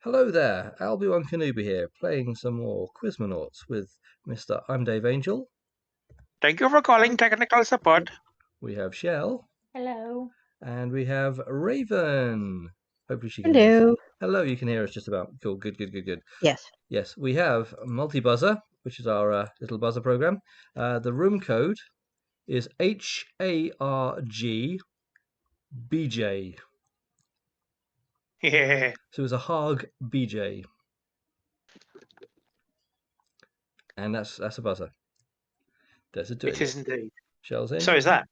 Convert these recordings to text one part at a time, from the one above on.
Hello there, Albie-Wan here, playing some more QUIZMONAUTS with Mr. I'm Dave Angel. Thank you for calling technical support. We have Shell. Hello. And we have Raven. Hopefully she can hear us. Hello, you can hear us just about. Cool, good. Yes. Yes, we have Multi-Buzzer, which is our little buzzer program. The room code is HARG BJ. Yeah. So it's a HARG BJ. And that's a buzzer. There's a It is indeed. Shell's in. So is that.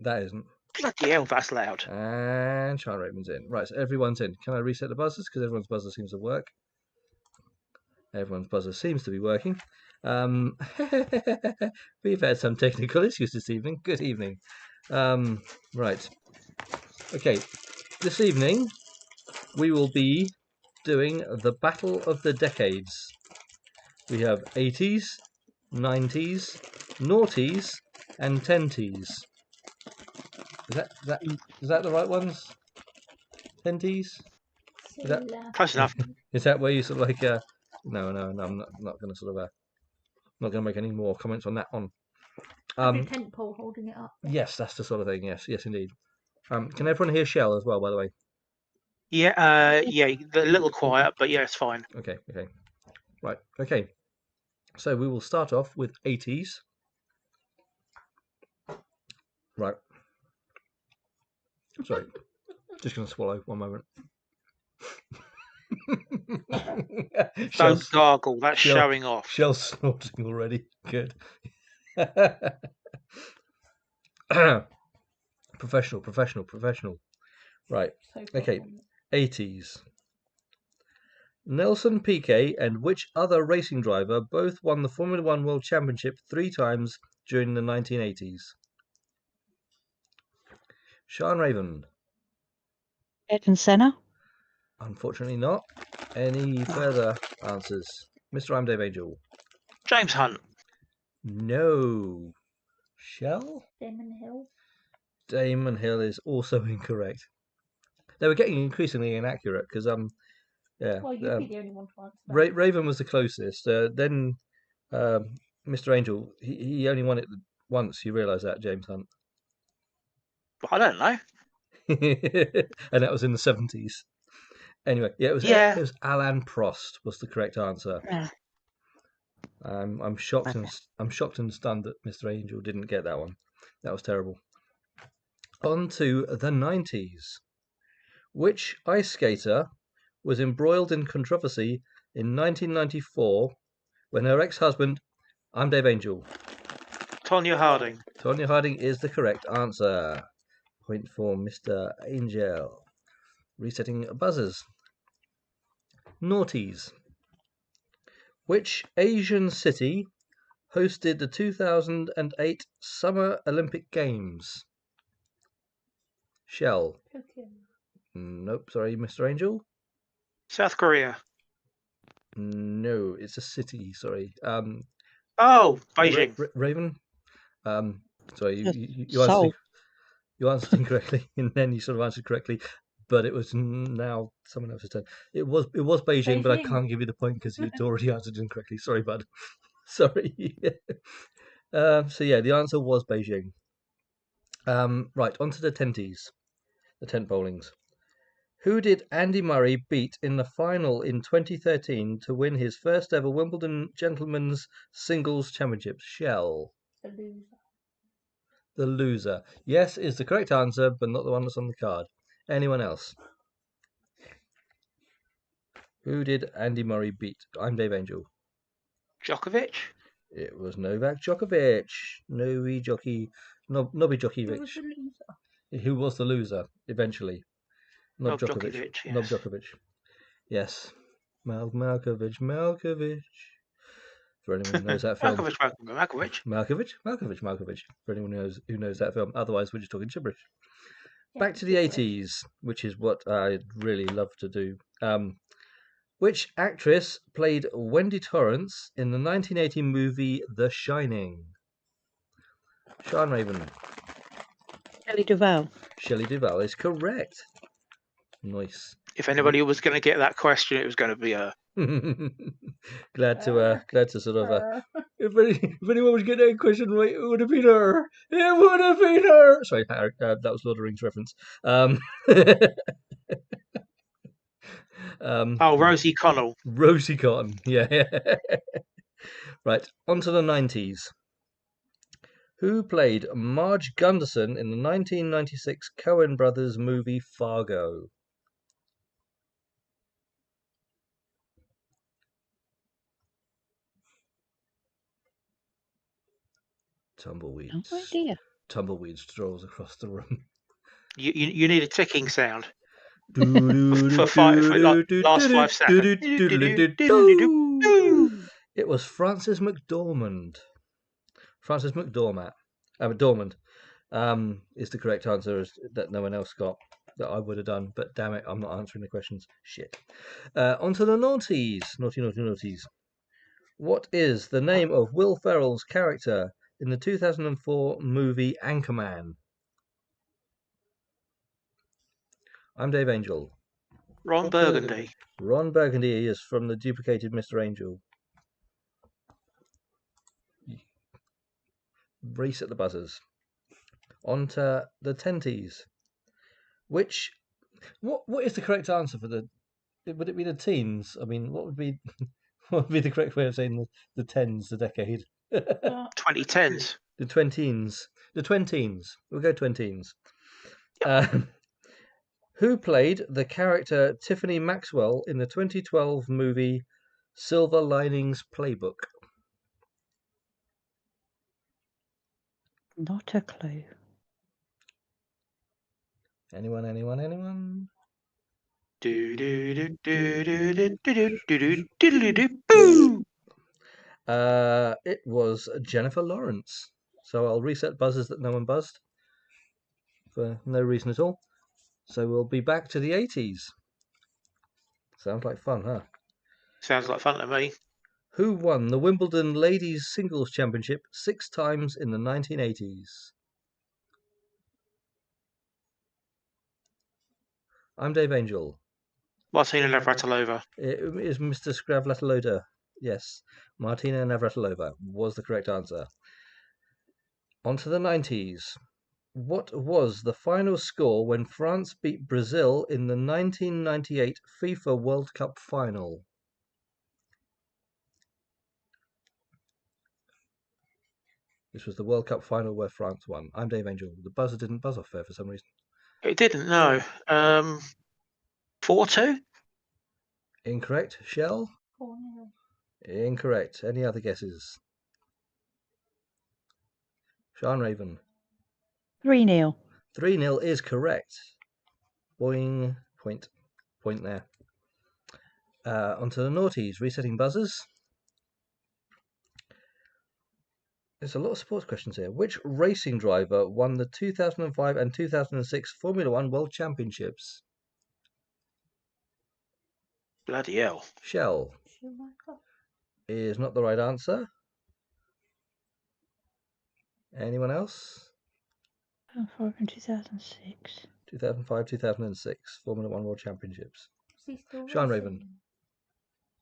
That isn't. Bloody hell, that's loud. And Sian Raven's in. Right, so everyone's in. Can I reset the buzzers? Because everyone's buzzer seems to work. Everyone's buzzer seems to be working. We've had some technical issues this evening. Good evening. Right. Okay. This evening, we will be doing the Battle of the Decades. We have 80s, 90s, noughties, and 10s. Is that the right ones? 10s? Close enough. Is that where you sort of like no, I'm not going to sort of not going to make any more comments on that one. The tent pole holding it up. Yes, that's the sort of thing. Yes, indeed. Can everyone hear Shell as well, by the way? Yeah, a little quiet, but yeah, it's fine. Okay. Right, okay. So we will start off with 80s. Right. Sorry. Just going to swallow. One moment. Don't gargle, that's showing off. Shell's snorting already. Good. Professional. Right. Okay. 80s. Nelson Piquet and which other racing driver both won the Formula One World Championship 3 times during the 1980s? Sian Raven. Ayrton Senna? Unfortunately not. Any further answers? Mr. I'm Dave Angel. James Hunt. No. Shell? Damon Hill is also incorrect. They were getting increasingly inaccurate because yeah. Well, you'd be the only one to answer that. Raven was the closest. Then Mr. Angel, he only won it once. You realise that, James Hunt? I don't know. And that was in the 70s. Anyway, yeah, it was Alain Prost was the correct answer. Yeah. I'm shocked and stunned that Mr. Angel didn't get that one. That was terrible. On to the 90s. Which ice skater was embroiled in controversy in 1994 when her ex-husband, I'm Dave Angel. Tonya Harding. Tonya Harding is the correct answer. Point for Mr. Angel. Resetting buzzers. Noughties. Which Asian city hosted the 2008 Summer Olympic Games? Shell. Tokyo. Nope, sorry, Mr. Angel. South Korea. No, it's a city, sorry. Beijing. Raven. Sorry, you answered incorrectly, and then you sort of answered correctly, but it was now someone else's turn. It was Beijing, but I can't give you the point because you'd already answered incorrectly. Sorry, bud. Sorry. So yeah, the answer was Beijing. Right, on to the tenties, the tent bowlings. Who did Andy Murray beat in the final in 2013 to win his first ever Wimbledon Gentlemen's Singles Championship? Shell. The loser. Yes is the correct answer, but not the one that's on the card. Anyone else? Who did Andy Murray beat? I'm Dave Angel. Djokovic? It was Novak Djokovic. Nobby Djokovic. Who was the loser eventually? Not Djokovic. Yes. Not Djokovic. Yes. Malkovich. For anyone who knows that film. Malkovich. For anyone who knows that film. Otherwise, we're just talking gibberish. Back to the 80s, which is what I'd really love to do. Which actress played Wendy Torrance in the 1980 movie The Shining? Sian Raven. Shelley Duvall. Shelley Duvall is correct. Nice. If anybody was going to get that question, it was going to be her. glad to sort of. If anyone was getting that question right, it would have been her. It would have been her. Sorry, that was Lord of the Rings reference. Rosie Connell. Rosie Cotton. Yeah. Right, on to the 90s. Who played Marge Gunderson in the 1996 Coen Brothers movie Fargo? Tumbleweeds. No idea. Tumbleweeds strolls across the room. You need a ticking sound. For Last 5 seconds. It was Frances McDormand. Frances McDormand. McDormand is the correct answer that no one else got that I would have done. But damn it, I'm not answering the questions. Shit. On to the naughties. Naughties. What is the name of Will Ferrell's character in the 2004 movie Anchorman? I'm Dave Angel. Ron Burgundy. Ron Burgundy is from the duplicated Mr. Angel. Race at the buzzers. On to the tenties. What is the correct answer for the? Would it be the teens? I mean, what would be the correct way of saying the tens, the decade? 2010s. The twenteens. The twenteens. We'll go twenteens. Who played the character Tiffany Maxwell in the 2012 movie Silver Linings Playbook? Not a clue. Anyone? It was Jennifer Lawrence. So I'll reset buzzers that no one buzzed for no reason at all. So we'll be back to the 80s. Sounds like fun, huh? Sounds like fun to me. Who won the Wimbledon Ladies Singles Championship 6 times in the 1980s? I'm Dave Angel. Martina Navratilova. It is Mr. Skravlatilova. Yes, Martina Navratilova was the correct answer. On to the 90s. What was the final score when France beat Brazil in the 1998 FIFA World Cup final? This was the World Cup final where France won. I'm Dave Angel. The buzzer didn't buzz off there for some reason. It didn't, no. 4-2? Incorrect. Shell? 4-0. Incorrect. Any other guesses? Sian Raven? 3-0. 3-0 is correct. Boing. Point there. Onto the naughties. Resetting buzzers. There's a lot of sports questions here. Which racing driver won the 2005 and 2006 Formula One World Championships? Bloody hell. Shell is not the right answer. Anyone else? 2005 and 2006. 2005, 2006 Formula One World Championships. Sian Raven.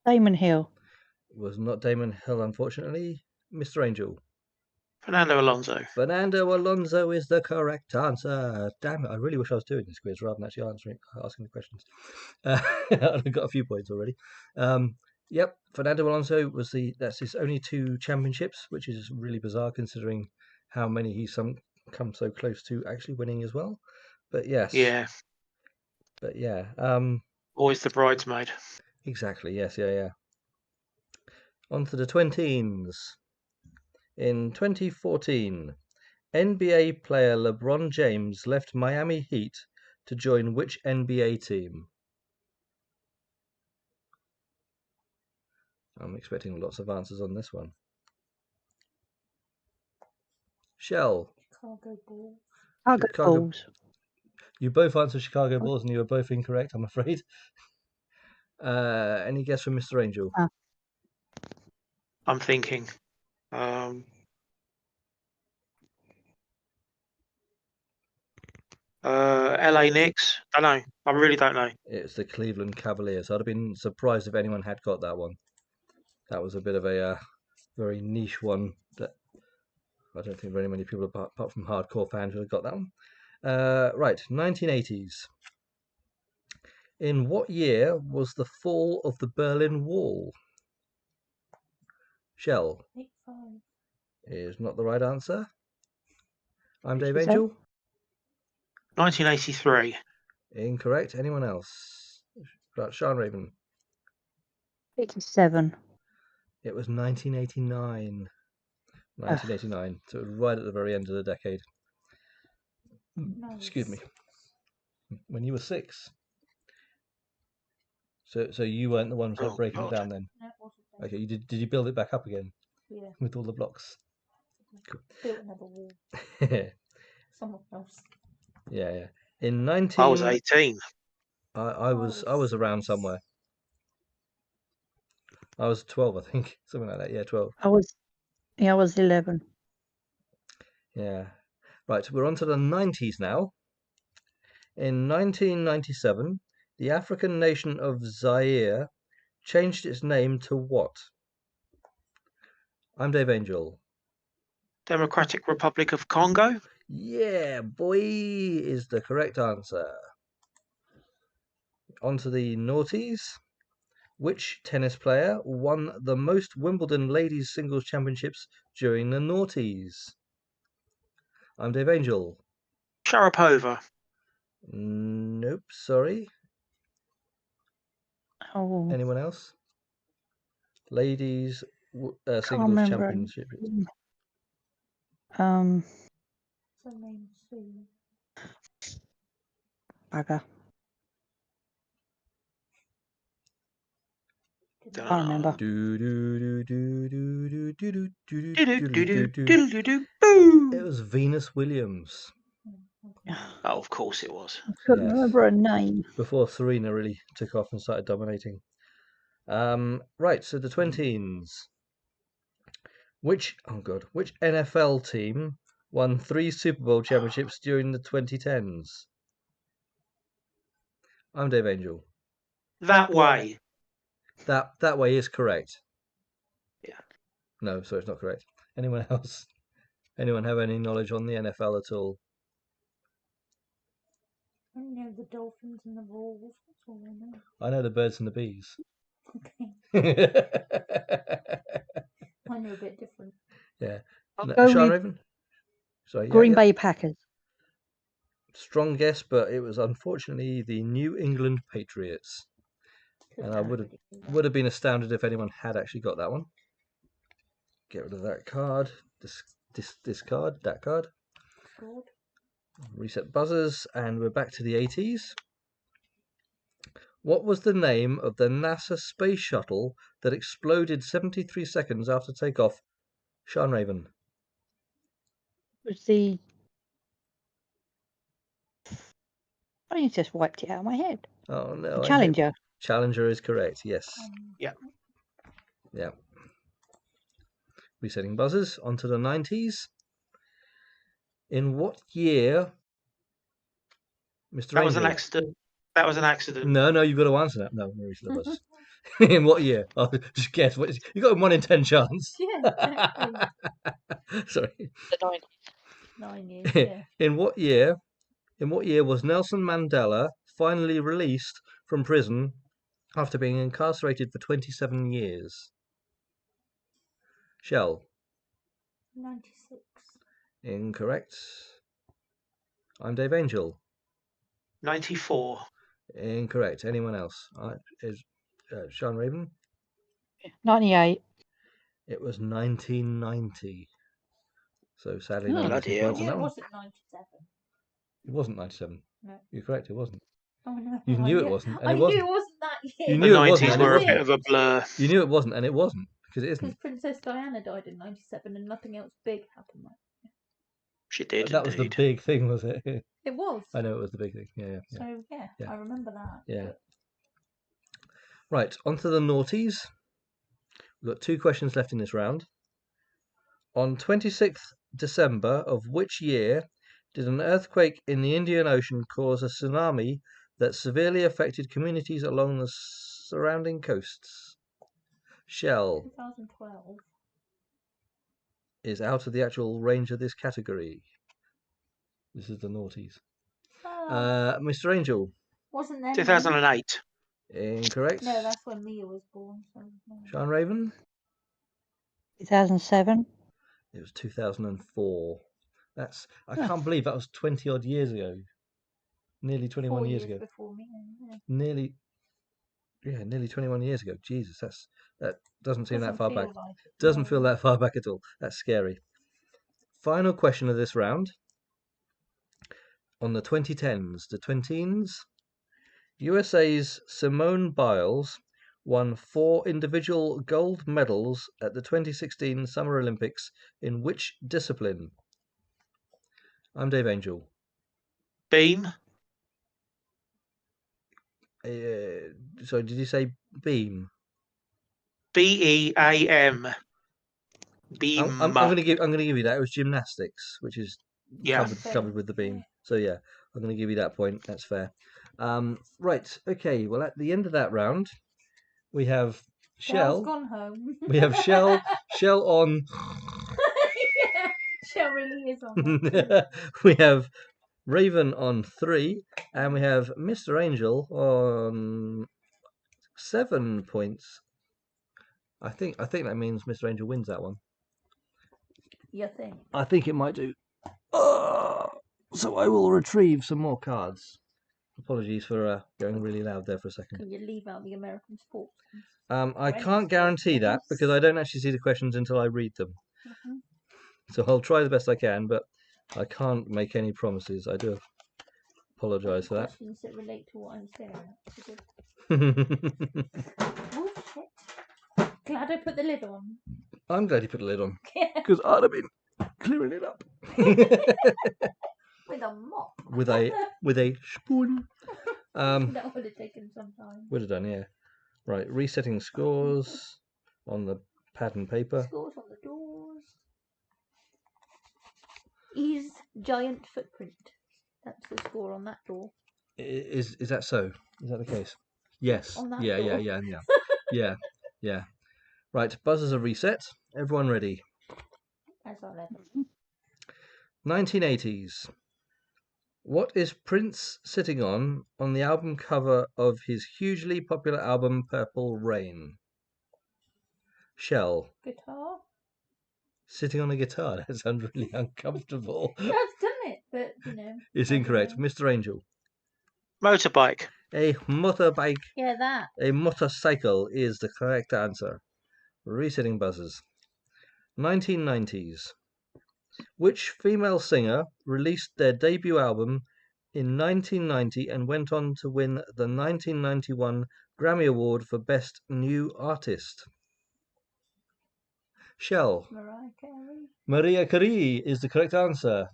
Damon Hill. Was not Damon Hill, unfortunately. Mr. Angel. Fernando Alonso. Fernando Alonso is the correct answer. Damn it, I really wish I was doing this quiz rather than actually asking the questions. I've got a few points already. Yep, Fernando Alonso that's his only 2 championships, which is really bizarre considering how many he's come so close to actually winning as well. But yes. Yeah. But yeah. Always the bridesmaid. Exactly, yes, yeah. On to the 20s. In 2014, NBA player LeBron James left Miami Heat to join which NBA team? I'm expecting lots of answers on this one. Shell. Chicago Bulls. You both answered Chicago Bulls and you were both incorrect, I'm afraid. Any guess from Mr. Angel? I'm thinking. LA Knicks. I don't know. I really don't know. It's the Cleveland Cavaliers. I'd have been surprised if anyone had got that one. That was a bit of a very niche one that I don't think very many people, apart from hardcore fans, would have got that one. Right, 1980s. In what year was the fall of the Berlin Wall? Shell 85. is not the right answer. I'm Dave Did you say? Angel. 1983. Incorrect. Anyone else? Right, Sian Raven. 87. It was 1989. 1989. So it was right at the very end of the decade. No, Excuse me. When you were 6. So you weren't the one who Oh, breaking it God. down then? No, it wasn't. Okay, you did you build it back up again Yeah, with all the blocks? built another wall. Yeah, Someone else. yeah. In I 19 was 18. I was around somewhere. I was 12, I think. Something like that. Yeah, 12. I was 11. Yeah. Right, we're on to the 90s now. In 1997, the African nation of Zaire changed its name to what? I'm Dave Angel. Democratic Republic of Congo. Yeah, boy, is the correct answer. On to the noughties. Which tennis player won the most Wimbledon ladies singles championships during the noughties? I'm Dave Angel. Sharapova. Nope, sorry. Oh, Anyone else? Ladies can't singles remember. championship. So name Sue. Bugger. Didn't Can't remember. It was Venus Williams. Oh, of course it was. I couldn't Yes. remember her name. Before Serena really took off and started dominating. Right, so the 20s. Which NFL team won 3 Super Bowl championships during the 2010s? I'm Dave Angel. That way. That way is correct. Yeah. No, so it's not correct. Anyone else? Anyone have any knowledge on the NFL at all? I only know the dolphins and the wolves. That's all I know. I know the birds and the bees. Okay. I know a bit different. Yeah. I'll No, go Sian with Raven? Sorry, Green Bay Packers. Strong guess, but it was unfortunately the New England Patriots. And I would have been astounded if anyone had actually got that one. Get rid of that card. Discard that card. Good. Reset buzzers, and we're back to the 80s. What was the name of the NASA space shuttle that exploded 73 seconds after takeoff? Sian Raven. Was the... I just wiped it out of my head. Oh no! The Challenger. Challenger is correct. Yes. Yeah. Yeah. Resetting buzzers. Onto the 90s. In what year, Mr. That was Angel? an accident. That was an accident. No, you've got to answer that. No, reset the buzzers. In what year? I'll just guess. You got a 1 in 10 chance. Yeah, exactly. Sorry. The 90s. 9 years, yeah. In what year was Nelson Mandela finally released from prison after being incarcerated for 27 years? Shell. 96. Incorrect. I'm Dave Angel. 94. Incorrect. Anyone else? Is Sian Raven? 98. It was 1990. So sadly, no Oh, one got bloody points Yeah, on that it one. wasn't 97. It wasn't 97. No. You're correct. It wasn't. Oh no. You knew I it knew, wasn't, and I it knew wasn't. it wasn't that year. You The knew it wasn't, 90s and it were a wasn't. bit of a blur. You knew it wasn't, and it wasn't because it Because isn't. Princess Diana died in 97 and nothing else big happened. She did, That was the indeed. big thing, was it? It was. I know it was the big thing. Yeah. So yeah, Yeah. I remember that. Yeah. But Right, on to the noughties. We've got 2 questions left in this round. On 26th December of which year did an earthquake in the Indian Ocean cause a tsunami that severely affected communities along the surrounding coasts? Shell 2012. is out of the actual range of this category. This is the noughties. Mr. Angel. Wasn't there? 2008. Incorrect. No, that's when Mia was born. So no. Sian Raven. 2007. It was 2004. I can't believe that was 20 odd years ago. Nearly 21 4 years ago. before Mia. Yeah. Nearly 21 years ago. Jesus, that doesn't seem that far back. Like it. Doesn't feel that far back at all. That's scary. Final question of this round. On the 2010s, the Twinteens, USA's Simone Biles won 4 individual gold medals at the 2016 Summer Olympics in which discipline? I'm Dave Angel. Beam. So did you say beam? BEAM. Beam. I'm going to give you that. It was gymnastics, which is covered with the beam. So yeah, I'm going to give you that point. That's fair. Right. Okay. Well, at the end of that round, we have Shell's Shell. gone home. We have Shell on. Yeah, Shell really is on. We have Raven on 3, and we have Mr. Angel on 7 points. I think that means Mr. Angel wins that one. You think? I think it might do. So I will retrieve some more cards. Apologies for going really loud there for a second. Can you leave out the American sports? I can't guarantee that because I don't actually see the questions until I read them. So I'll try the best I can, but I can't make any promises. I do apologise for that. Questions that relate to what I'm saying. Oh shit! Glad I put the lid on. I'm glad you put the lid on because I'd have been clearing it up With a mop. with a spoon. That would have taken some time. Would have done, yeah. Right, resetting scores on the pad and paper. Scores on the doors. Is giant footprint. That's the score on that door. Is that so? Is that the case? Yes. On that Yeah, door. yeah. Right, buzzers are reset. Everyone ready? As our level. 1980s. What is Prince sitting on the album cover of his hugely popular album Purple Rain? Shell. Guitar. Sitting on a guitar. That sounds really uncomfortable. I've done it, but you know. It's incorrect. Mr. Angel. Motorbike. A motorbike. Yeah, that. A motorcycle is the correct answer. Resetting buzzers. 1990s. Which female singer released their debut album in 1990 and went on to win the 1991 Grammy Award for Best New Artist? Shell. Mariah Carey. Mariah Carey is the correct answer.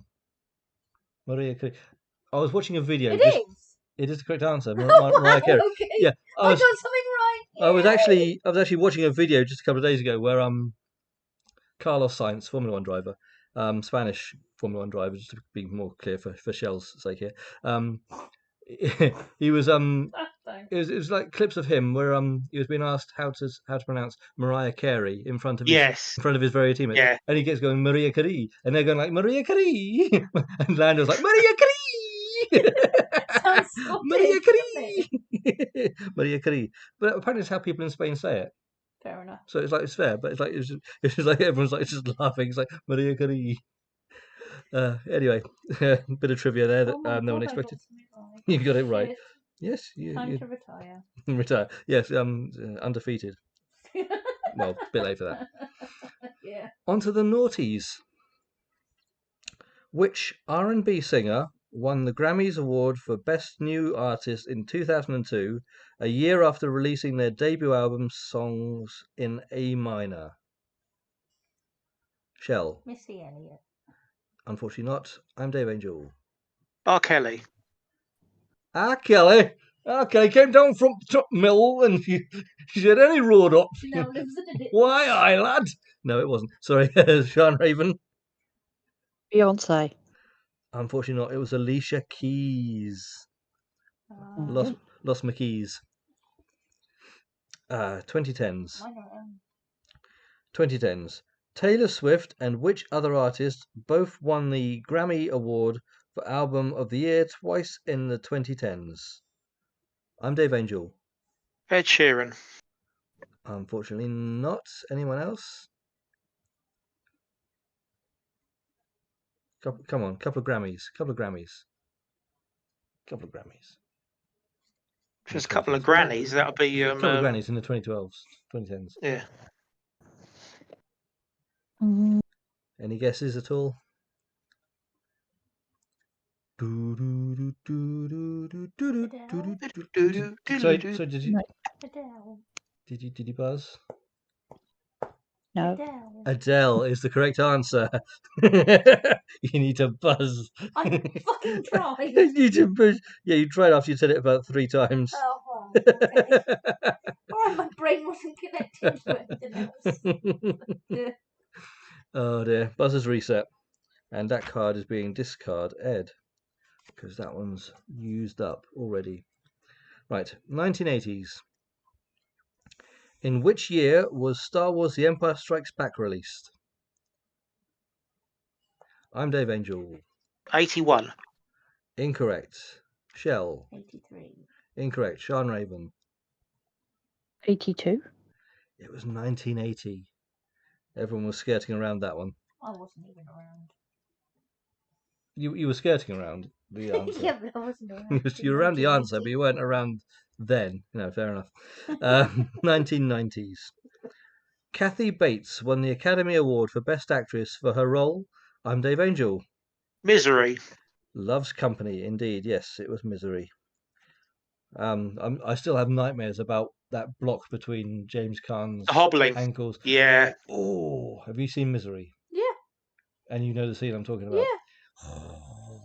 Mariah Carey. I was watching a video. It is. It is the correct answer. Mariah Carey. Okay. Yeah, I got something right. I was Yay. actually watching a video just a couple of days ago where Carlos Sainz, Formula One driver, Spanish Formula One driver, just to be more clear for Shell's sake here. He was it was like clips of him where he was being asked how to pronounce Mariah Carey in front of his very teammates. Yeah. And he gets going Maria Carey, and they're going like Maria Carey, and Lando's like Maria Carey. Sounds Scottish, Maria doesn't Carey. Maria Carey. But apparently it's how people in Spain say it. Fair enough. So it's like it's fair, but it's just like everyone's like just laughing. It's like Maria Carey. Anyway, bit of trivia there that no one expected. You got it right. Yes, Time to retire. Retire. Yes, undefeated. Well, a bit late for that. Yeah. On to the noughties. Which R&B singer won the Grammys Award for Best New Artist in 2002, a year after releasing their debut album Songs in A Minor? Shell. Missy Elliott. Unfortunately not. I'm Dave Angel. R. Kelly. Kelly. Kelly came down from Top Mill and she said, any road up. Now lives in it. Why, aye, lad? No, it wasn't. Sorry, Sian Raven. Beyonce. Unfortunately not. It was Alicia Keys. Lost my keys. 2010s. I know. 2010s. Taylor Swift and which other artist both won the Grammy Award for Album of the Year twice in the 2010s? I'm Dave Angel. Ed Sheeran. Unfortunately not. Anyone else? Come on, couple of Grammys. Just a couple of grannies. That'll be couple of Grannies in the 2012s, 2010s. Yeah. Any guesses at all? Sorry, did you? Adele. Did you buzz? No. Adele is the correct answer. You need to buzz. I fucking tried. You need to buzz. Yeah, you tried after you said it about 3 times. Oh, okay. Alright, my brain wasn't connected to anything else. Oh dear, buzzer's reset. And that card is being discarded because that one's used up already. Right, 1980s. In which year was Star Wars The Empire Strikes Back released? I'm Dave Angel. 81. Incorrect. Shell. 83. Incorrect. Sian Raven. 82. It was 1980. Everyone was skirting around that one. I wasn't even around. You were skirting around the answer. Yeah, but I wasn't around. You were around the answer, but you weren't around then. No, fair enough. 1990s. Kathy Bates won the Academy Award for Best Actress for her role. I'm Dave Angel. Misery. Love's Company, indeed. Yes, it was Misery. I still have nightmares about that block between James Caan's Hobbling. ankles. Yeah. Oh, have you seen Misery? Yeah. And you know the scene I'm talking about? Yeah. Oh,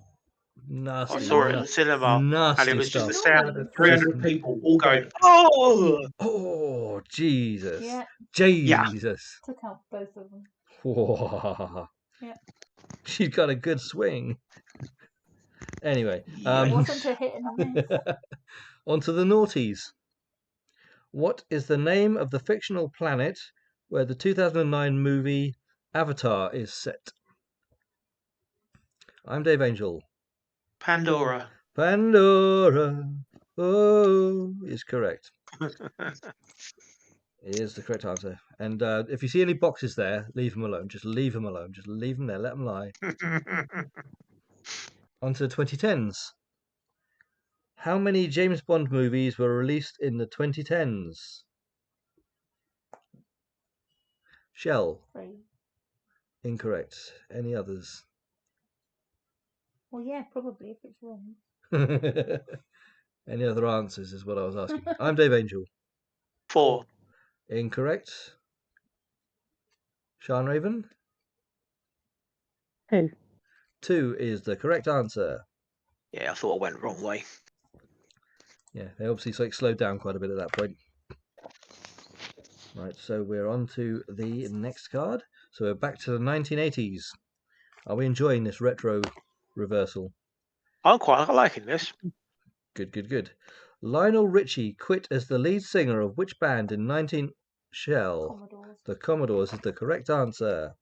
nasty. I saw it in the cinema. Nasty And it was stuff. just the sound of 300 people all going, oh! Oh, Jesus. Yeah. Jesus. Took out both of them. Whoa. Yeah. She's got a good swing. Anyway. It wasn't a hit and a miss. On to the noughties. What is the name of the fictional planet where the 2009 movie Avatar is set? I'm Dave Angel. Pandora. Pandora. Oh, is correct. Is the correct answer. And if you see any boxes there, leave them alone. Just leave them alone. Just leave them there. Let them lie. On to the 2010s. How many James Bond movies were released in the 2010s? Shell. 3. Incorrect. Any others? Well, yeah, probably if it's wrong. Any other answers is what I was asking. I'm Dave Angel. 4. Incorrect. Sian Raven? 2. 2 is the correct answer. Yeah, I thought I went the wrong way. Yeah, they obviously slowed down quite a bit at that point. Right, so we're on to the next card. So we're back to the 1980s. Are we enjoying this retro reversal? I'm quite liking this. Good. Lionel Richie quit as the lead singer of which band in 19... Shell? Commodores. The Commodores is the correct answer.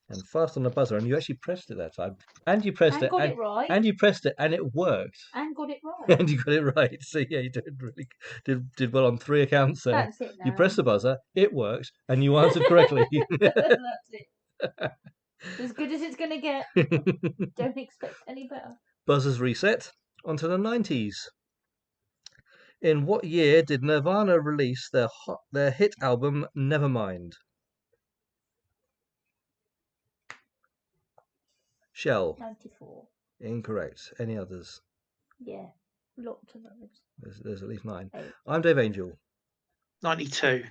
And fast on the buzzer, and you actually pressed it that time. And you pressed And it. got it right. And you pressed it, and it worked. And got it right. And you got it right. So yeah, you did well on 3 accounts there. That's it now. You pressed the buzzer, it worked, and you answered correctly. That's it. As good as it's going to get. Don't expect any better. Buzzers reset. Onto the 90s. In what year did Nirvana release their hit album Nevermind? Shell. 94. Incorrect. Any others? Yeah. Lots of those. There's at least 9. 8. I'm Dave Angel. 92.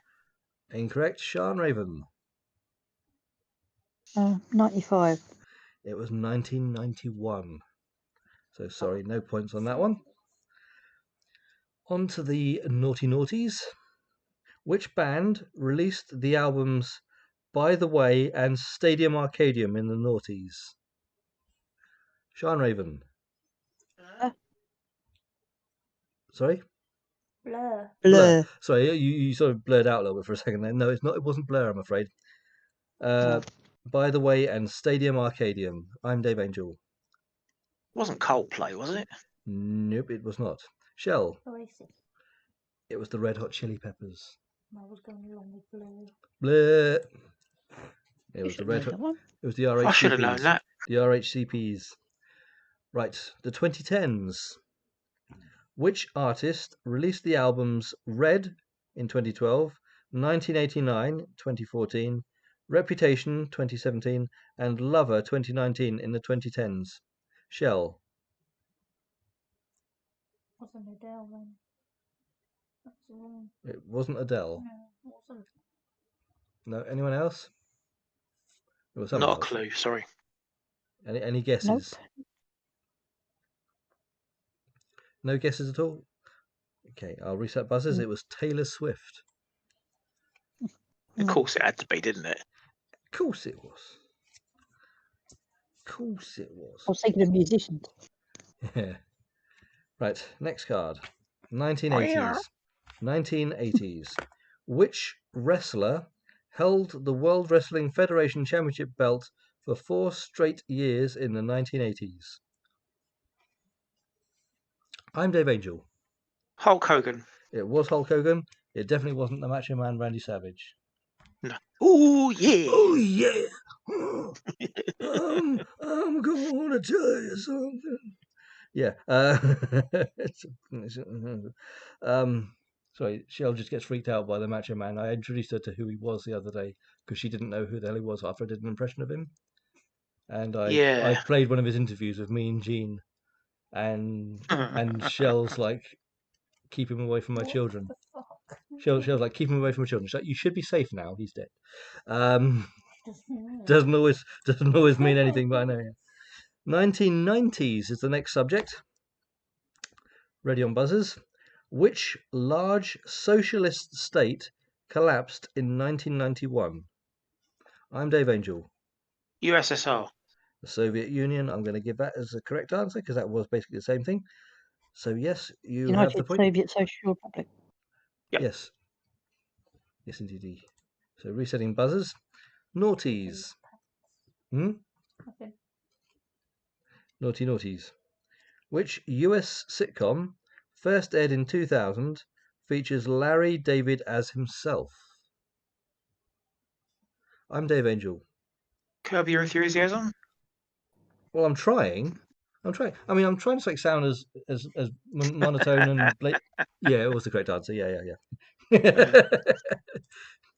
Incorrect. Sian Raven. 95. It was 1991. So sorry, no points on that one. On to the naughty noughties. Which band released the albums By the Way and Stadium Arcadium in the noughties? Sian Raven. Blur. Sorry? Blur. Blur. Sorry, you sort of blurred out a little bit for a second there. No, it's not. It wasn't Blur, I'm afraid. By the way, and Stadium Arcadium. I'm Dave Angel. Wasn't Coldplay, was it? Nope, it was not. Shell. Oasis. It was the Red Hot Chili Peppers. I was going along with Blur. Blur. It You was the should Red know Hot. that one. It was the I should have known RHCPs. that. The RHCPs. Right, the 2010s. Which artist released the albums Red in 2012, 1989, 2014, Reputation 2017, and Lover 2019 in the 2010s? Shell. Wasn't Adele then? That's wrong. It wasn't Adele. No, it wasn't. No, anyone else? It was someone Not a else. clue, sorry. Any guesses? Nope. No guesses at all? Okay, I'll reset buzzers. Mm. It was Taylor Swift. Of course it had to be, didn't it? Of course it was. Of course it was. I was thinking of musicians. Yeah. Right, next card. 1980s. 1980s. Which wrestler held the World Wrestling Federation Championship belt for 4 straight years in the 1980s? I'm Dave Angel. Hulk Hogan. It was Hulk Hogan. It definitely wasn't the Macho Man Randy Savage. No. Ooh, yeah. Oh yeah. I'm gonna tell you something. Yeah. Sorry, Shell just gets freaked out by the Macho Man. I introduced her to who he was the other day because she didn't know who the hell he was after I did an impression of him. And I played one of his interviews with Mean Gene, and Shell's like, keep him away from my children. What the fuck? Shell's like, keep him away from my children. She's like, you should be safe now. He's dead. Doesn't know. Doesn't always mean anything, but I know. 1990s is the next subject. Ready on buzzers. Which large socialist state collapsed in 1991? I'm Dave Angel. USSR. The Soviet Union. I'm going to give that as the correct answer because that was basically the same thing. So yes, you have the United point. Soviet Social Republic. Yep. Yes. Yes, indeed. So resetting buzzers. Naughties. Okay. Naughty naughties. Which US sitcom, first aired in 2000, features Larry David as himself? I'm Dave Angel. Curb Your Enthusiasm. Well, I'm trying. I mean, I'm trying to sound as monotone and yeah, it was the correct answer. Yeah.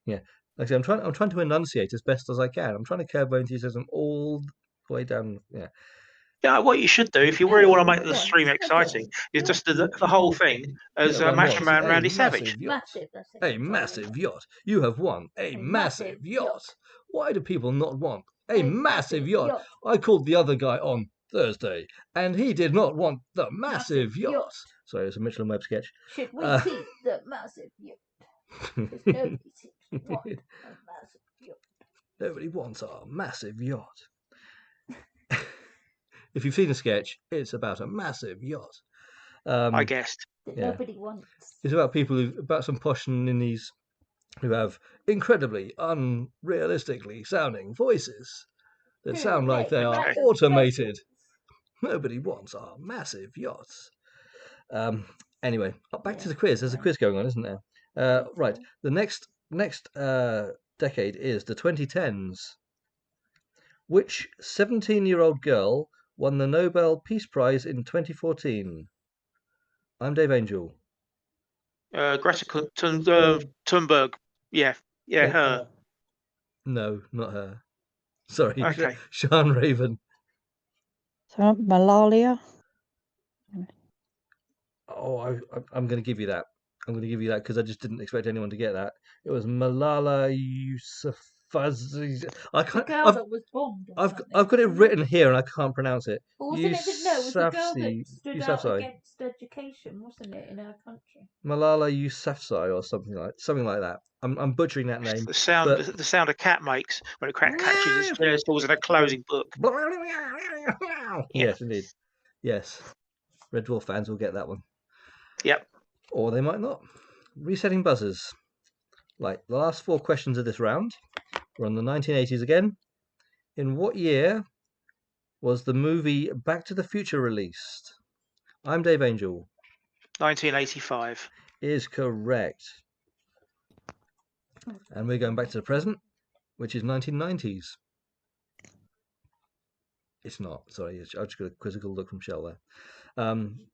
Yeah. Like I say, I'm trying to enunciate as best as I can. I'm trying to curb my enthusiasm all the way down. Yeah. Yeah, what you should do if you really want to make the stream exciting is just do the whole thing as Macho Man Randy Savage. Massive. That's it. A massive yacht. You have won a massive yacht. Why do people not want a massive yacht? I called the other guy on Thursday, and he did not want the massive yacht. Sorry, it's a Mitchell and Webb sketch. Should we keep the massive yacht? Because nobody seems to want a massive yacht. Nobody wants a massive yacht. If you've seen the sketch, it's about a massive yacht. I guessed. Yeah. Nobody wants. It's about about some posh ninnies who have incredibly unrealistically sounding voices that sound like they are Okay. automated. Nobody wants our massive yachts. Anyway, back to the quiz. There's a quiz going on, isn't there? Right. The next decade is the 2010s. Which 17-year-old girl won the Nobel Peace Prize in 2014? I'm Dave Angel. Greta Thunberg. Yeah, her. No, not her. Sorry, Okay. Sian Raven. So Malalia. Oh, I'm going to give you that. I'm going to give you that because I just didn't expect anyone to get that. It was Malala Fuzzy. I The can't. girl that was bombed. Or something, I've got it wasn't written here and I can't pronounce it. Or wasn't it no, it was the girl that Yousafzai. stood out Yousafzai. against education, wasn't it, in her country? Malala Yousafzai or something like that. I'm butchering that name. The sound but... the sound a cat makes when a cat catches its genitals in a closing book. Yes, indeed. Yes. Red Dwarf fans will get that one. Yep. Or they might not. Resetting buzzers. Like the last 4 questions of this round. We're on the 1980s again. In what year was the movie Back to the Future released? I'm Dave Angel. 1985. Is correct. And we're going back to the present, which is 1990s. It's not. Sorry, I just got a quizzical look from Shell there.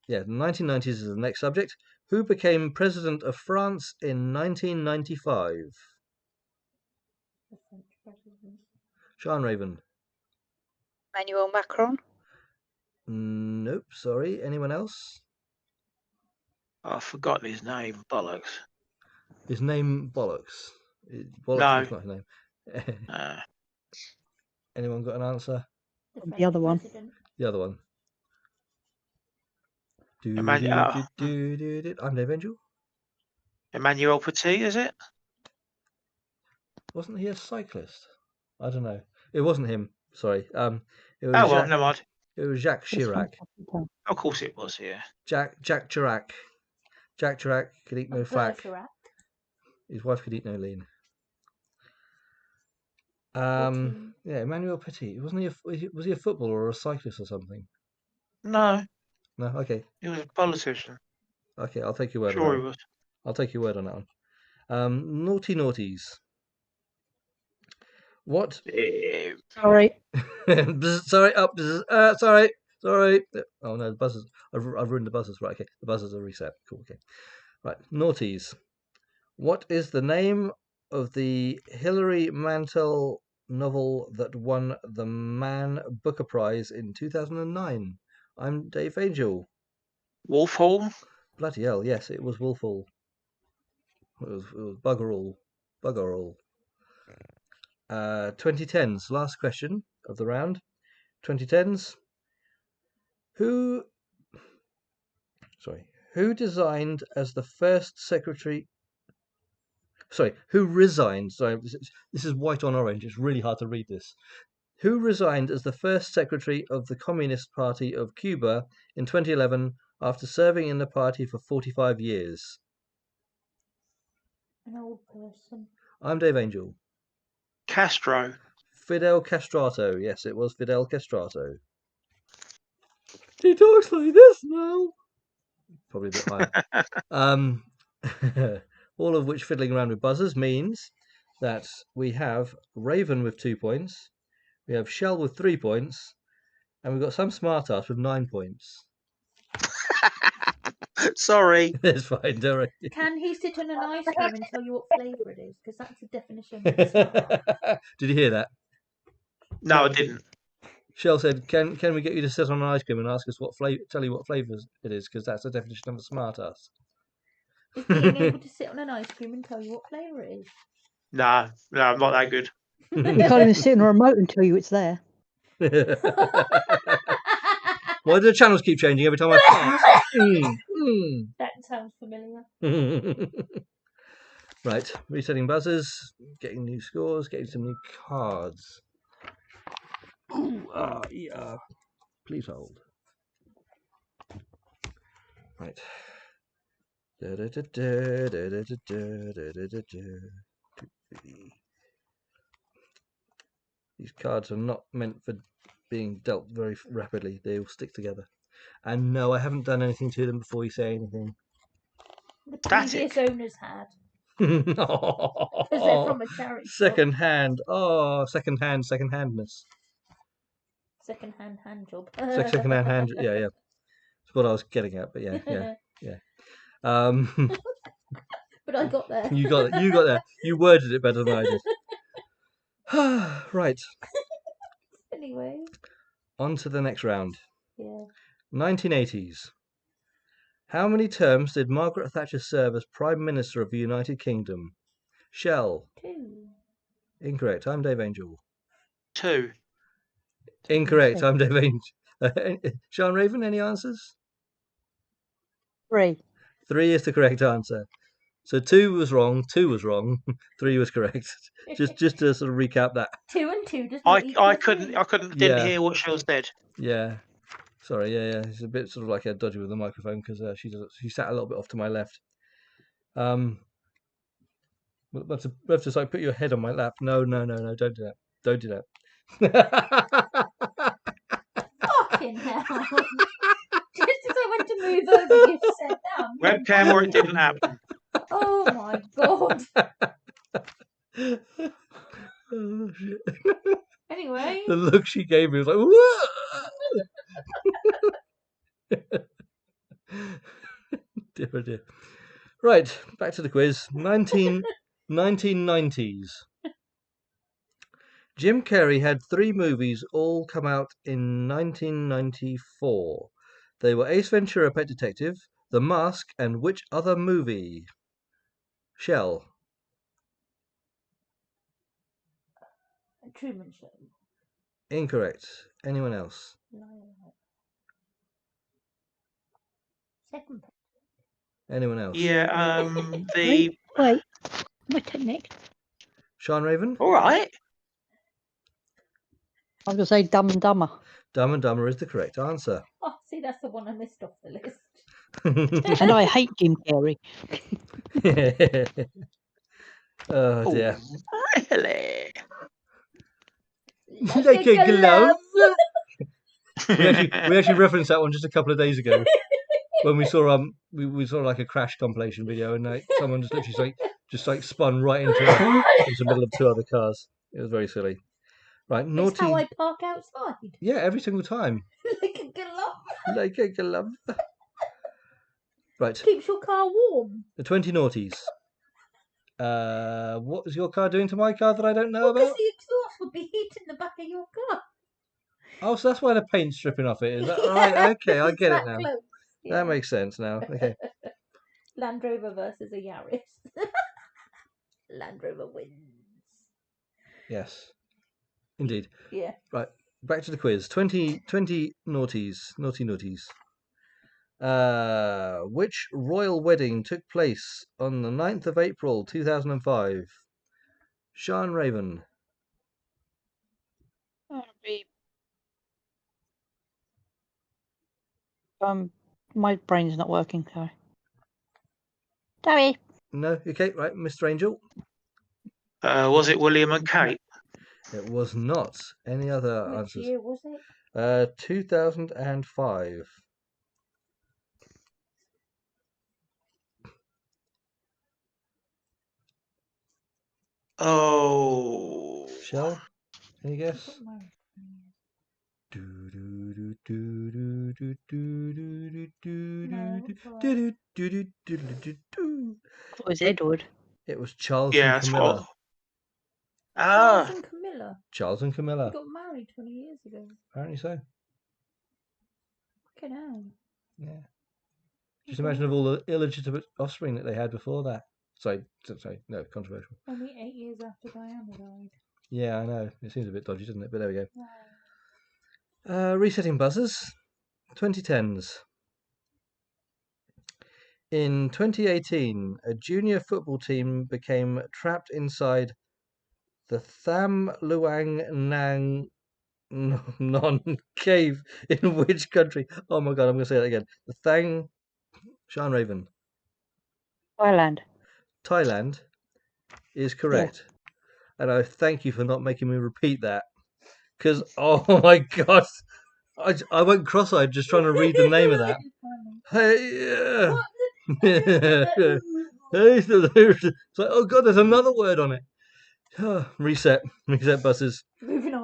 Yeah, the 1990s is the next subject. Who became president of France in 1995? The French president. Sian Raven. Emmanuel Macron. Nope, sorry. Anyone else? I've forgotten his name. Bollocks. His name Bollocks. Bollocks No. was not his name. Anyone got an answer? The other one. President. The other one. I'm Dave Angel. Emmanuel Petit, is it? Wasn't he a cyclist? I don't know. It wasn't him. Sorry. It was Well, never mind. It was Jacques Chirac. Of course it was, yeah. Jack Chirac. Jack Chirac could eat no flack. His wife could eat no lean. Yeah, Emmanuel Petit. Wasn't he? Was he a footballer or a cyclist or something? No. No. Okay. He was a politician. Okay, I'll take your word. Sure, on he that. was. I'll take your word on that one. Naughty naughties. What? Sorry. Sorry. Up. Sorry. Sorry. Oh no, the buzzers. I've ruined the buzzers. Right. Okay. The buzzers are reset. Cool. Okay. Right. Naughties. What is the name of the Hilary Mantel novel that won the Man Booker Prize in 2009? I'm Dave Angel. Wolf Hall? Bloody hell, yes, it was Wolf Hall. It was Bugger All. Bugger All. 2010s, last question of the round. 2010s. Who designed as the first secretary... Sorry, who resigned? Sorry, this is white on orange. It's really hard to read this. Who resigned as the first secretary of the Communist Party of Cuba in 2011 after serving in the party for 45 years? An old person. I'm Dave Angel. Castro. Fidel Castrato. Yes, it was Fidel Castrato. He talks like this now. Probably a bit higher. All of which fiddling around with buzzers means that we have Raven with 2 points, we have Shell with 3 points, and we've got some smart ass with 9 points. Sorry. It's fine, don't worry. Can he sit on an ice cream and tell you what flavour it is? Because that's the definition of smart. Did you hear that? No, I didn't. Shell said, "Can we get you to sit on an ice cream and ask us tell you what flavours it is? Because that's the definition of a smart ass." Is being able to sit on an ice cream and tell you what flavour it is? No, I'm not that good. You can't even sit on a remote and tell you it's there. Why do the channels keep changing every time I fart? That sounds familiar. Right, resetting buzzers, getting new scores, getting some new cards. Yeah. Please hold. Right. These cards are not meant for being dealt very rapidly. They will stick together. And no, I haven't done anything to them before you say anything. The previous owners had. Because they're from a charity shop. Second hand. Oh, second-handness. Second-hand hand job. Second-hand hand. Yeah. That's what I was getting at. But yeah. But I got there. You got there. You worded it better than I did. Right. Anyway. On to the next round. Yeah. 1980s. How many terms did Margaret Thatcher serve as Prime Minister of the United Kingdom? Shell. 2. Incorrect. I'm Dave Angel. 2. Incorrect. I'm Dave Angel. Sian Raven, any answers? 3. 3 is the correct answer. So 2 was wrong. 2 was wrong. 3 was correct. Just to sort of recap that. 2 and 2 does not equal I couldn't 3. didn't hear what Shell said. Yeah. Sorry. Yeah. It's a bit sort of like a dodgy with the microphone because she sat a little bit off to my left. But to like put your head on my lap. No. Don't do that. Don't do that. Fucking hell. Just as I went to move over, you said that. Webcam or it didn't happen. Oh my god. Oh, shit. Anyway. The look she gave me was like, whoa! Dear, oh dear. Right, back to the quiz. 1990s. Jim Carrey had 3 movies all come out in 1994. They were Ace Ventura: Pet Detective, The Mask, and which other movie? Shell. Truman Show. Incorrect. Anyone else? Second. Anyone else? Yeah, Wait, my technique. Sian Raven? All right. I was going to say Dumb and Dumber. Dumb and Dumber is the correct answer. Oh, see, that's the one I missed off the list. And I hate Jim Carrey. Oh dear. Really? Like a glove. we actually referenced that one just a couple of days ago when we saw we saw like a crash compilation video and like someone just literally spun right into the middle of 2 other cars. It was very silly. Right, naughty. It's how I park outside. Yeah, every single time. Like a glove. Like a glove. Right. Keeps your car warm. The 20 noughties. What was your car doing to my car that I don't know Because about? the exhaust would be heating the back of your car. Oh, so that's why the paint's stripping off it. Is that Yeah, right? Okay, I it's get it that now. close. Yeah. That makes sense now. Okay. Land Rover versus a Yaris. Land Rover wins. Yes. Indeed. Yeah. Right. Back to the quiz. 20 noughties. Naughty noughties. Which royal wedding took place on the 9th of April 2005? Sian Raven. My brain's not working, sorry. Sorry. No? Okay, right. Mr. Angel. Was it William and Kate? It was not. Any other Which answers? year was it? 2005. Oh. Shell? Any guess? Got married. It was Edward. It was Charles Yeah, and that's Camilla. what. Charles Ah. and Camilla. Charles and Camilla. They got married 20 years ago. Apparently so. Fucking hell. Yeah. Just imagine of all the illegitimate offspring that they had before that. Sorry, no, controversial. Only 8 years after Diana died. Yeah, I know. It seems a bit dodgy, doesn't it? But there we go. Wow. Resetting buzzers. 2010s. In 2018, a junior football team became trapped inside the Tham Luang Nang Non cave in which country? Oh my god, I'm going to say that again. The Thang Sian Raven. Thailand is correct. Yeah. And I thank you for not making me repeat that. Because, oh my god, I went cross-eyed just trying to read the name of that. Hey, it's like, oh god, there's another word on it. Reset buses. Moving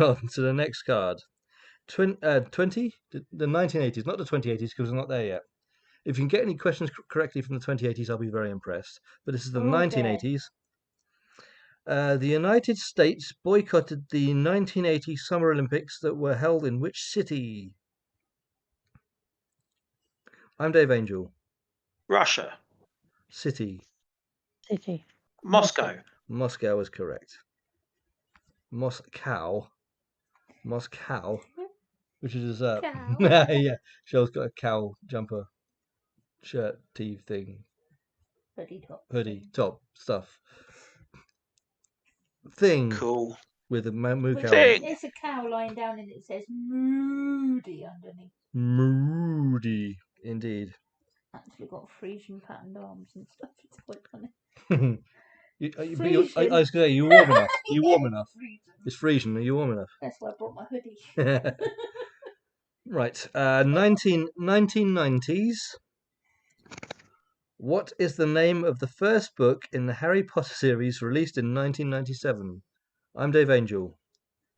on to the next card. 20, the 1980s, not the 2080s, because we're not there yet. If you can get any questions correctly from the 2080s, I'll be very impressed. But this is the 1980s. The United States boycotted the 1980 Summer Olympics that were held in which city? I'm Dave Angel. Russia. City. Moscow. Moscow is correct. Moscow, which is Cow. yeah. Shell's got a cow jumper, shirt, tee thing, hoodie, top stuff. Thing Cool. with a moo cow. Thing. It's a cow lying down and it says Moody underneath. Moody, indeed. Actually got Frisian patterned arms and stuff. It's quite funny. I was going to say, you warm enough? You warm Yeah, enough? Frisian. It's Frisian. Are you warm enough? That's why I brought my hoodie. Right. 1990s. What is the name of the first book in the Harry Potter series released in 1997? I'm Dave Angel.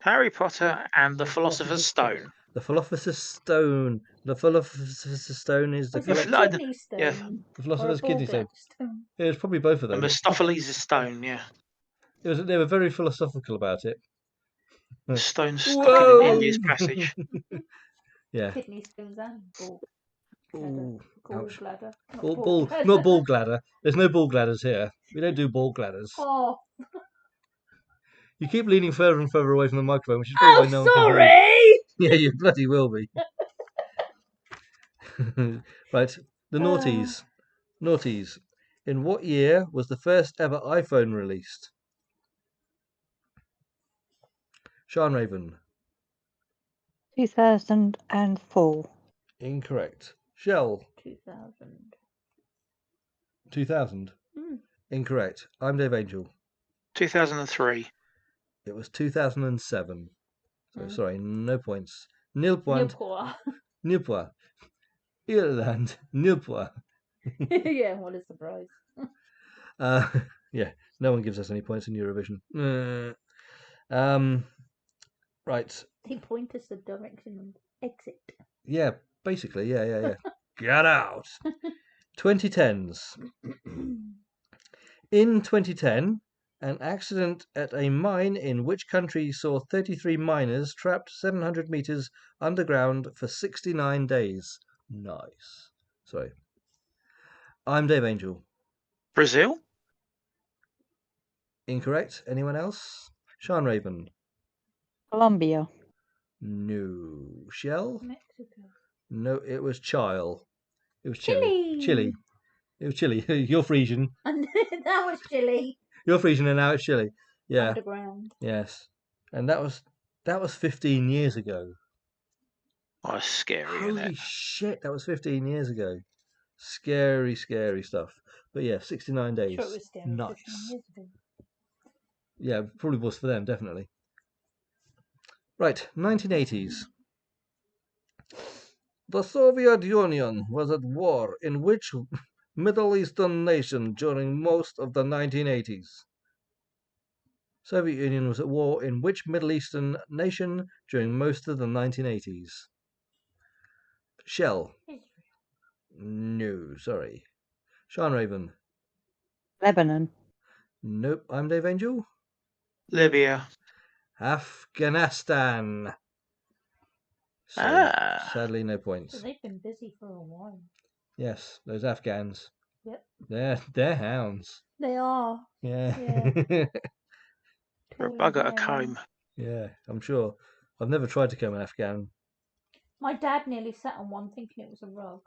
Harry Potter and the Philosopher's Stone. The Philosopher's Stone. The Philosopher's Stone is the Was it a Philo- kidney stone? yeah. The Philosopher's or a Kidney Stone. gallbladder stone? It was probably both of The those. Mephistopheles' Stone, yeah. They were very philosophical about it. Stone stuck Whoa! in an envious passage. Yeah. Kidney stones and Ooh, ouch. gallbladder. Not ball bladder. There's no ball bladders here. We don't do ball bladders. Oh, You keep leaning further and further away from the microphone, which is probably why no one can hear you. sorry! Yeah, you bloody will be. Right, the noughties. Noughties. In what year was the first ever iPhone released? Sian Raven. 2004. Incorrect. Shell. 2000. 2000. Hmm. Incorrect. I'm Dave Angel. 2003. It was 2007. So Mm. sorry, no points. Nil point. Newport. Nil point. Ireland. Nil point. Yeah, what a surprise. Yeah, no one gives us any points in Eurovision. Right. They point us the direction of exit. Yeah, basically, yeah. Get out. 2010s. In 2010, an accident at a mine in which country saw 33 miners trapped 700 meters underground for 69 days. Nice. Sorry. I'm Dave Angel. Brazil? Incorrect. Anyone else? Sian Raven. Colombia. No. Shell? Mexico. No, it was Chile. It was Chile. Chile. It was Chile. You're Frisian. And that was Chile. You're Frisian and now it's Chile. Yeah. Underground. Yes. And that was 15 years ago. Oh, it's scary, isn't Holy it? shit, that was 15 years ago. Scary, scary stuff. But yeah, 69 days. Sure, it was scary 15 Nice. years ago. Yeah, probably was for them, definitely. Right, 1980s. The Soviet Union was at war in which Middle Eastern nation during most of the 1980s? Soviet Union was at war in which Middle Eastern nation during most of the 1980s? Shell. Israel. No, sorry. Sian Raven. Lebanon. Nope, I'm Dave Angel. Libya. Afghanistan. So, Ah. sadly, no So points. they've been busy for a while. Yes, those Afghans. Yep. They're hounds. They are. Yeah. For a Tall bug and at a hairy. comb. Yeah, I'm sure. I've never tried to comb an Afghan. My dad nearly sat on one thinking it was a rug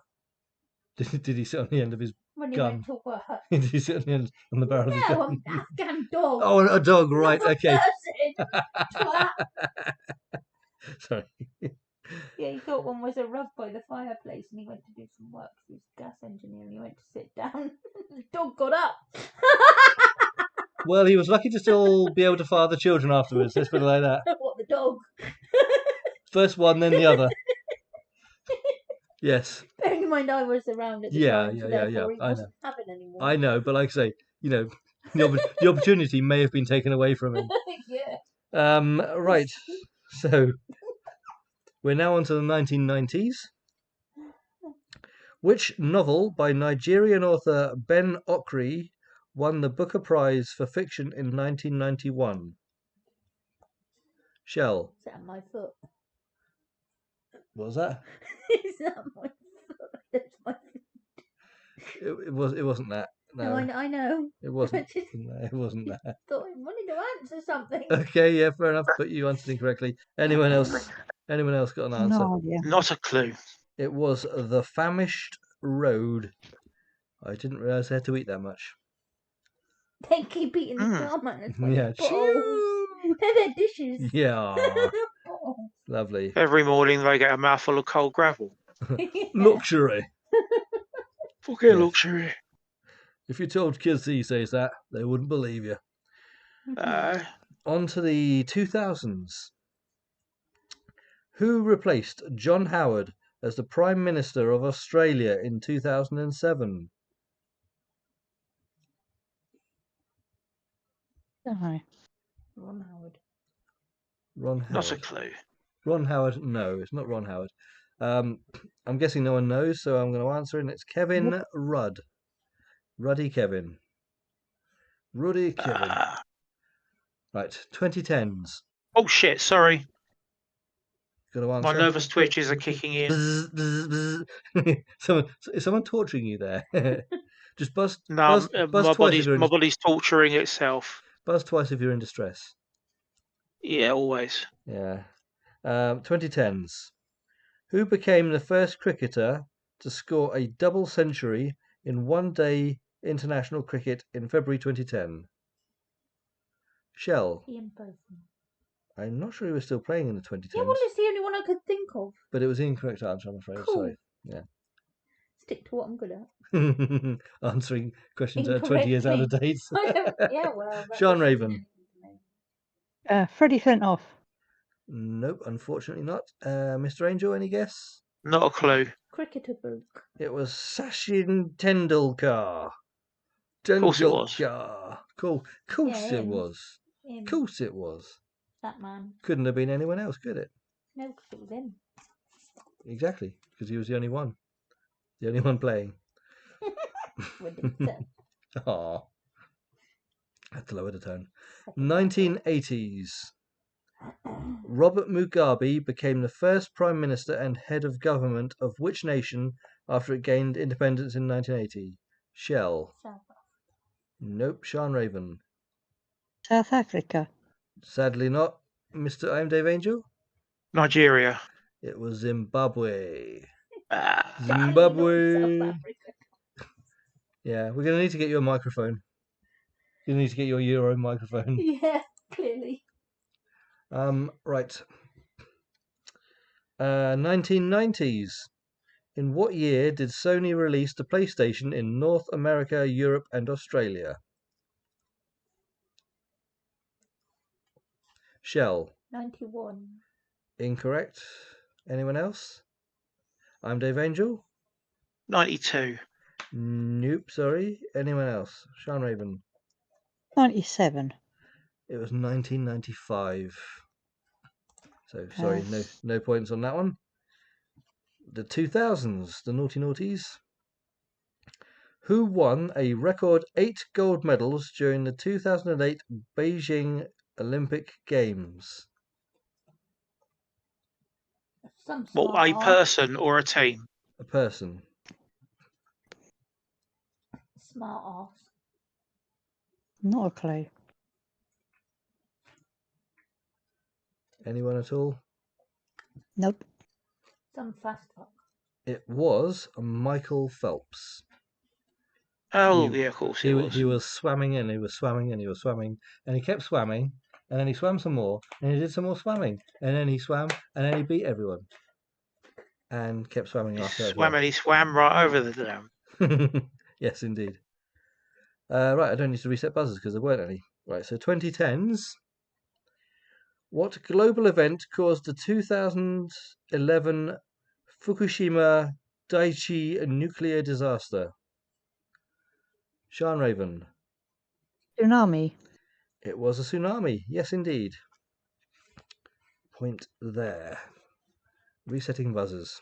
Did he sit on the end of his when he gun? went to work. Did he sit on the end on the barrel of his No, gun? an Afghan dog. Oh, a dog, right? Not a Okay. person. Twat. Sorry. Yeah, he thought one was a rug by the fireplace and he went to do some work. He was a gas engineer and he went to sit down. The dog got up. Well, he was lucky to still be able to father children afterwards. Let's put it like that. What, the dog? First one, then the other. Yes. Bearing in mind I was around at the Yeah, time, yeah, so yeah, therefore yeah. he I wasn't having any more. I know, but like I say, the opportunity may have been taken away from him. Yeah. Right. So we're now on to the 1990s. Which novel by Nigerian author Ben Okri won the Booker Prize for fiction in 1991? Shell. Is that my foot? What was that? Is that my foot? That's my foot. It wasn't that. No, No, I know. it wasn't. I just No, it wasn't that. thought I wanted to answer something. Okay, yeah, fair enough. But you answered incorrectly. Anyone else? Anyone else got an answer? No idea. Not a clue. It was the famished road. I didn't realise they had to eat that much. They keep eating the gum and it's like Yeah. they're dishes. Yeah. Lovely. Every morning they get a mouthful of cold gravel. Luxury. Fucking Yes. luxury. If you told kids these days that, they wouldn't believe you. On to the 2000s. Who replaced John Howard as the Prime Minister of Australia in 2007? Don't know. Ron Howard. Ron Howard. Not a clue. Ron Howard? No, it's not Ron Howard. I'm guessing no one knows, so I'm going to answer, and it's Kevin Rudd. Ruddy Kevin. Ruddy Kevin. Right, 2010s. Oh shit! Sorry, Got to answer. my nervous twitches are kicking in. Bzz, bzz, bzz. Is someone torturing you there? Just buzz No, buzz twice if you're my body's torturing itself. buzz twice if you're in distress. Yeah, always. Yeah. 2010s. Who became the first cricketer to score a double century in one-day international cricket in February 2010? Shell. Ian Botham. I'm not sure he was still playing in the 2010s. Yeah, well, it's the only one I could think of. But it was the incorrect answer, I'm afraid. Cool. Sorry. Yeah. Stick to what I'm good at. Answering questions that are 20 years out of date. Yeah, well. Sian Raven. Freddie Flintoff. Nope, unfortunately not. Mr. Angel, any guess? Not a clue. Cricketer book. It was Sachin Tendulkar. Of course it was. Course Yeah, it him. was. Him. Course it was. That man. Couldn't have been anyone else, could it? No, because it was him. Exactly, because he was the only one. The only one playing. Aww. Had to lower the tone. 1980s. Robert Mugabe became the first Prime Minister and head of government of which nation after it gained independence in 1980? Shell. South Nope. Sian Raven. South Africa. Sadly not. Mr. I'm Dave Angel. Nigeria. It was Zimbabwe. Ah, Zimbabwe. Yeah, we're going to need to get you a microphone. You need to get your Euro microphone. Yeah, clearly. Right. 1990s. In what year did Sony release the PlayStation in North America, Europe, and Australia? Shell. 91. Incorrect. Anyone else? I'm Dave Angel. 92. Nope, sorry. Anyone else? Sian Raven. 97. It was 1995. So sorry, no points on that one. The 2000s, the naughty naughties. Who won a record 8 gold medals during the 2008 Beijing Olympic Games? Some What, smart a arse. person or a team? A person. Smart arse. Not a clue. Anyone at all? Nope. Some fast fuck. It was Michael Phelps. Oh, yeah, of course it was. He was swimming and he was swimming and he was swimming and he kept swimming and then he swam some more and he did some more swimming and then he swam and then he beat everyone and kept swimming after that as well. He swam right over the dam. Yes, indeed. Right, I don't need to reset buzzers because there weren't any. Right, so 2010s. What global event caused the 2011 Fukushima Daiichi nuclear disaster? Sian Raven. Tsunami. It was a tsunami. Yes, indeed. Point there. Resetting buzzers.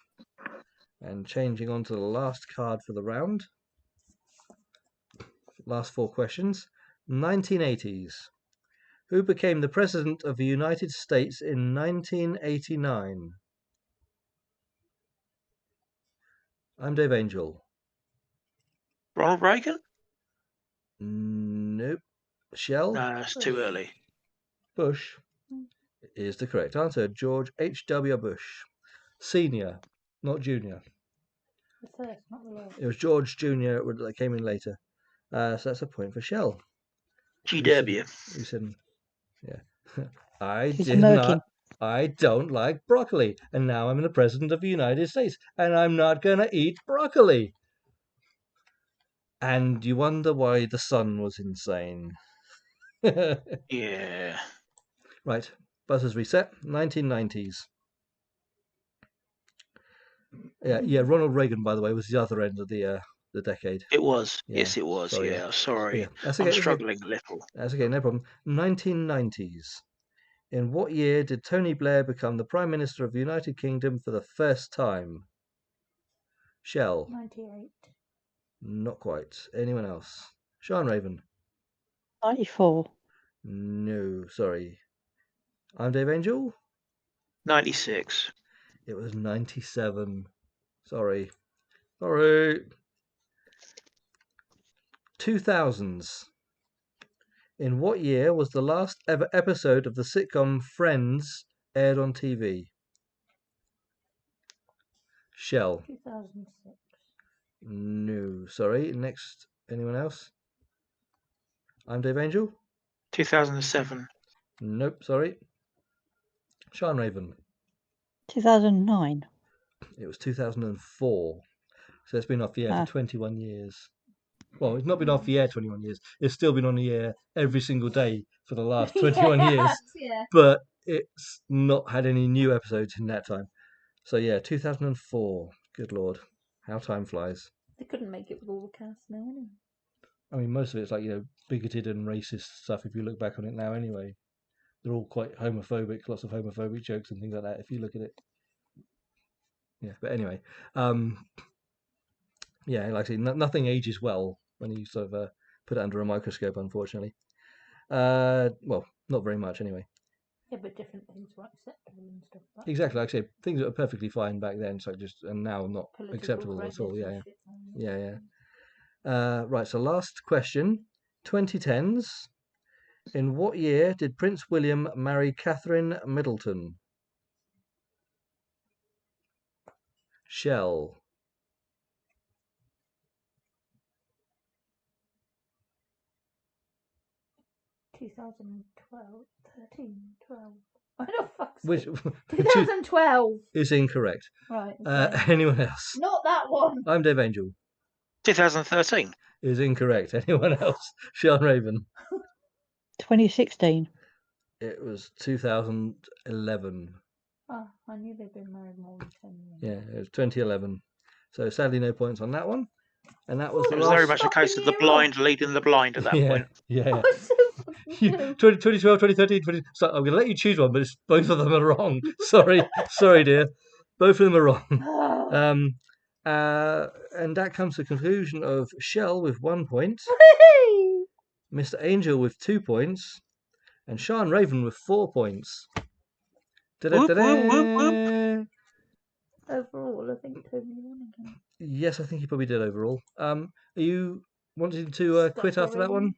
And changing on to the last card for the round. Last 4 questions. 1980s. Who became the President of the United States in 1989? I'm Dave Angel. Ronald Reagan? Nope. Shell? No, it's too early. Bush is the correct answer. George H.W. Bush. Senior, not junior. The first, not the last. It was George Jr. that came in later. So that's a point for Shell. GW. You said, yeah. I He's did American. not. I don't like broccoli, and now I'm the president of the United States, and I'm not gonna eat broccoli. And you wonder why the sun was insane. Yeah. Right, buzzers reset. 1990s. Yeah. Ronald Reagan, by the way, was the other end of the decade. It was. Yeah, Yes, it was. sorry, Yeah. Sorry. Yeah, that's I'm okay. struggling a little. That's okay, no problem. 1990s. In what year did Tony Blair become the Prime Minister of the United Kingdom for the first time? Shell. 98. Not quite. Anyone else? Sian Raven. 94. No, sorry. I'm Dave Angel. 96. It was 97. Sorry. 2000s. In what year was the last ever episode of the sitcom Friends aired on TV? Shell. 2006. No, sorry. Next, anyone else? I'm Dave Angel. 2007. Nope, sorry. Sian Raven. 2009. It was 2004. So it's been off the air for 21 years. Well, it's not been off the air 21 years. It's still been on the air every single day for the last 21 years. Yeah. But it's not had any new episodes in that time. So yeah, 2004. Good Lord. How time flies. They couldn't make it with all the cast now, anyway. I mean, most of it's like, bigoted and racist stuff if you look back on it now anyway. They're all quite homophobic, lots of homophobic jokes and things like that if you look at it. Yeah, but anyway. Yeah, like I say, nothing ages well when you sort of put it under a microscope, unfortunately. Well, not very much anyway. Yeah, but different things were acceptable and stuff. Like Exactly, like I say, things that were perfectly fine back then, and now not political acceptable at all. correctness Yeah. and shit. Right, so last question. 2010s. In what year did Prince William marry Catherine Middleton? Shell. 2012, 13, 12. I don't fuck. Which 2012 is incorrect. Right. Okay. Anyone else? Not that one. I'm Dave Angel. 2013. Is incorrect. Anyone else? Sian Raven. 2016. It was 2011. Oh, I knew they'd been married more than 10 years. Yeah, it was 2011. So sadly, no points on that one. And that was It the was last. very much a case of the blind leading the blind at that point. Yeah. Oh, so fucking good. 2012, 2013, So I'm going to let you choose one, but both of them are wrong. Sorry, dear. Both of them are wrong. And that comes to the conclusion of Shell with 1 point, Mr. Angel with 2 points, and Sian Raven with 4 points. Da-da-da-da. Overall, I think Tony won again. Yes, I think he probably did overall. Are you wanting to quit after that one?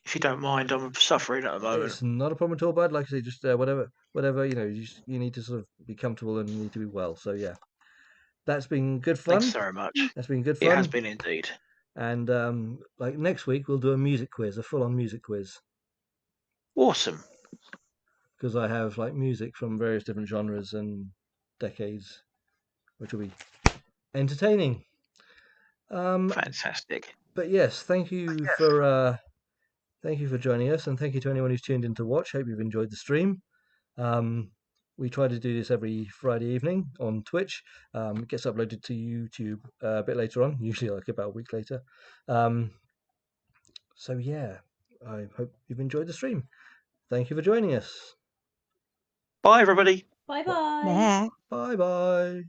If you don't mind, I'm suffering at the moment. It's not a problem at all, bud. Like I say, just whatever, you need to sort of be comfortable and you need to be well. So yeah, that's been good fun. Thanks very much. That's been good fun. It has been indeed. And like next week, we'll do a music quiz, a full-on music quiz. Awesome. Because I have like music from various different genres and decades, which will be entertaining. Fantastic. But yes, thank you for joining us, and thank you to anyone who's tuned in to watch. Hope you've enjoyed the stream. We try to do this every Friday evening on Twitch. It gets uploaded to YouTube a bit later on, usually like about a week later. So yeah, I hope you've enjoyed the stream. Thank you for joining us. Bye, everybody. Bye-bye. Yeah. Bye-bye.